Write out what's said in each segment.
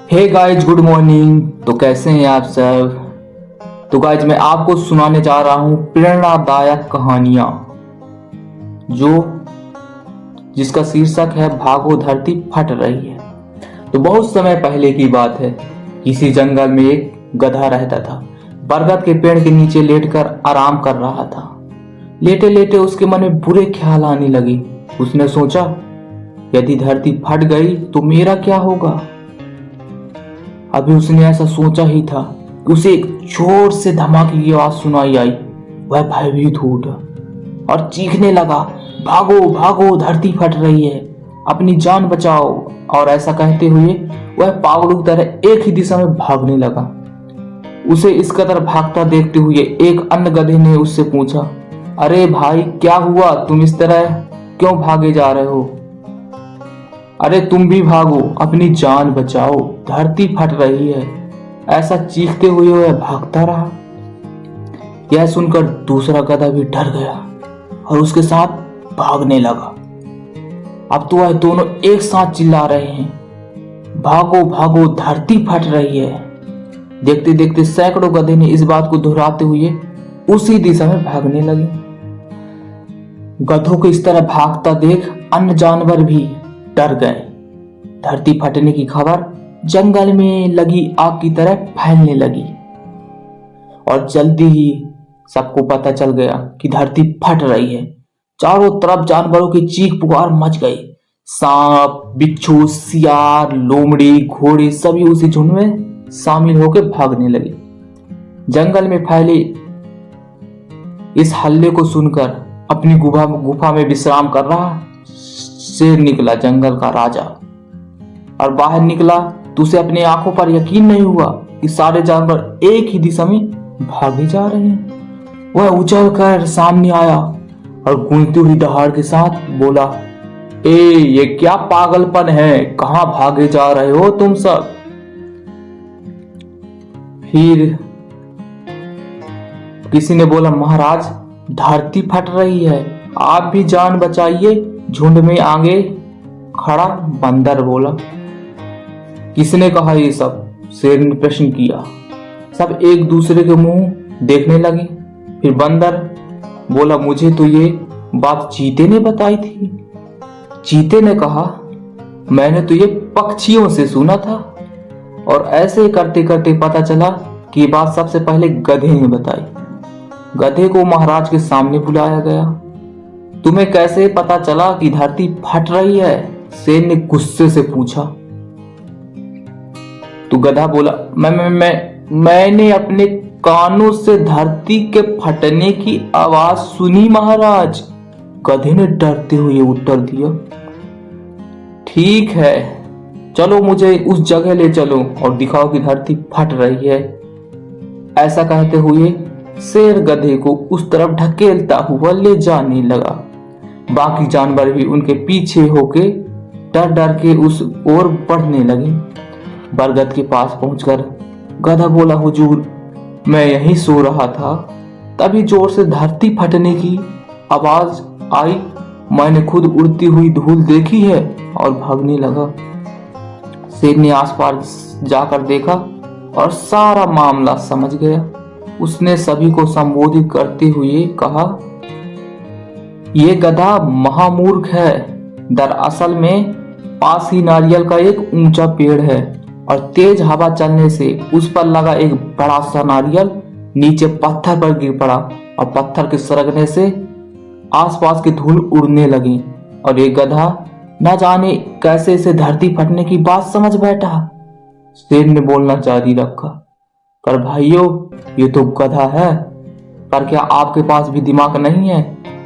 Hey guys, good morning. तो कैसे हैं आप सब। तो गाइज मैं आपको सुनाने जा रहा हूँ प्रेरणादायक कहानियां जो जिसका शीर्षक है भागो धरती फट रही है। तो बहुत समय पहले की बात है। किसी जंगल में एक गधा रहता था। बरगद के पेड़ के नीचे लेटकर आराम कर रहा था। लेटे लेटे उसके मन में बुरे ख्याल आने लगे। उसने सोचा, यदि धरती फट गई तो मेरा क्या होगा। अभी उसने ऐसा सोचा ही था कि उसे एक जोर से धमाके की आवाज सुनाई आई। वह भयभीत हो उठा और चीखने लगा, भागो भागो, धरती फट रही है, अपनी जान बचाओ। और ऐसा कहते हुए वह पागलों की तरह एक ही दिशा में भागने लगा। उसे इस कदर भागता देखते हुए एक अन्य गधे ने उससे पूछा, अरे भाई, क्या हुआ, तुम इस तरह क्यों भागे जा रहे हो। अरे तुम भी भागो, अपनी जान बचाओ, धरती फट रही है। ऐसा चीखते हुए वह भागता रहा। यह सुनकर दूसरा गधा भी डर गया और उसके साथ भागने लगा। अब तो वह दोनों एक साथ चिल्ला रहे हैं, भागो भागो, धरती फट रही है। देखते देखते सैकड़ों गधे ने इस बात को दोहराते हुए उसी दिशा में भागने लगे। गधों को इस तरह भागता देख अन्य जानवर भी डर गए। धरती फटने की खबर जंगल में लगी आग की तरह फैलने लगी और जल्दी ही सबको पता चल गया कि धरती फट रही है। चारों तरफ जानवरों की चीख पुकार मच गई। सांप, बिच्छू, सियार, लोमड़ी, घोड़े सभी उसी झुंड में शामिल होकर भागने लगे। जंगल में फैले इस हल्ले को सुनकर अपनी गुफा में विश्राम कर रहा शेर निकला, जंगल का राजा। और बाहर निकला तो उसे अपनी आंखों पर यकीन नहीं हुआ कि सारे जानवर एक ही दिशा में भागे जा रहे हैं। वह उछल कर सामने आया और गूंजती हुई दहाड़ के साथ बोला, ये क्या पागलपन है, कहां भागे जा रहे हो तुम सब। फिर किसी ने बोला, महाराज, धरती फट रही है, आप भी जान बचाइए। झुंड में आगे खड़ा बंदर बोला। किसने कहा ये सब, शेर ने प्रश्न किया। सब एक दूसरे के मुंह देखने लगे। फिर बंदर बोला, मुझे तो ये बात चीते ने बताई थी। चीते ने कहा, मैंने तो ये पक्षियों से सुना था। और ऐसे करते करते पता चला कि ये बात सबसे पहले गधे ने बताई। गधे को महाराज के सामने बुलाया गया। तुम्हें कैसे पता चला कि धरती फट रही है, शेर ने गुस्से से पूछा। तो गधा बोला, मैंने अपने कानों से धरती के फटने की आवाज सुनी महाराज। गधे ने डरते हुए उत्तर दिया। ठीक है, चलो मुझे उस जगह ले चलो और दिखाओ कि धरती फट रही है। ऐसा कहते हुए शेर गधे को उस तरफ ढकेलता हुआ ले जाने लगा। बाकी जानवर भी उनके पीछे होके डर डर के उस ओर बढ़ने लगे। बरगद के पास पहुंचकर गधा बोला, हुजूर, मैं यहीं सो रहा था, तभी जोर से धरती फटने की आवाज आई। मैंने खुद उड़ती हुई धूल देखी है और भागने लगा। शेर ने आसपास जाकर देखा और सारा मामला समझ गया। उसने सभी को संबोधित करते हुए कहा, ये गधा महामूर्ख है। दरअसल में पास ही नारियल का एक ऊंचा पेड़ है और तेज हवा चलने से उस पर लगा एक बड़ा सा नारियल नीचे पत्थर पर गिर पड़ा और पत्थर के सरकने से आसपास की धूल उड़ने लगी और ये गधा न जाने कैसे इसे धरती फटने की बात समझ बैठा। शेर ने बोलना जारी रखा, पर भाइयों, ये तो गधा है, पर क्या आपके पास भी दिमाग नहीं है।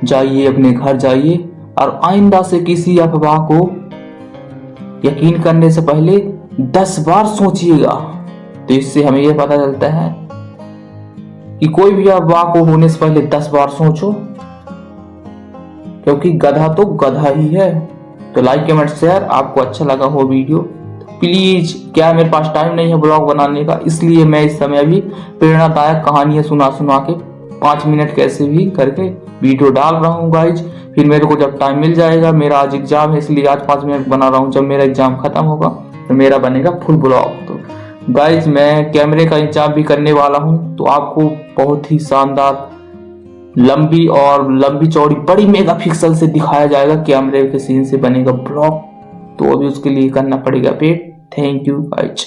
जाइए, अपने घर जाइए और आइंदा से किसी अफवाह को यकीन करने से पहले 10 बार सोचिएगा। तो इससे हमें यह पता चलता है कि कोई भी अफवाह को होने से पहले 10 बार सोचो, क्योंकि गधा तो गधा ही है। तो लाइक, कमेंट, शेयर। आपको अच्छा लगा हो वीडियो तो प्लीज, क्या मेरे पास टाइम नहीं है ब्लॉग बनाने का, इसलिए मैं इस समय अभी प्रेरणादायक कहानियां सुना के 5 मिनट कैसे भी करके वीडियो डाल रहा हूँ गाइज। फिर मेरे को जब टाइम मिल जाएगा, मेरा आज एग्जाम है इसलिए आज 5 मिनट बना रहा हूँ, जब मेरा एग्जाम खत्म होगा तो मेरा बनेगा फुल ब्लॉग। तो गाइज मैं कैमरे का इंतजाम भी करने वाला हूँ, तो आपको बहुत ही शानदार लंबी चौड़ी बड़ी मेगा पिक्सल से दिखाया जाएगा, कैमरे के सीन से बनेगा ब्लॉग। तो अभी उसके लिए करना पड़ेगा वेट। Thank you guys.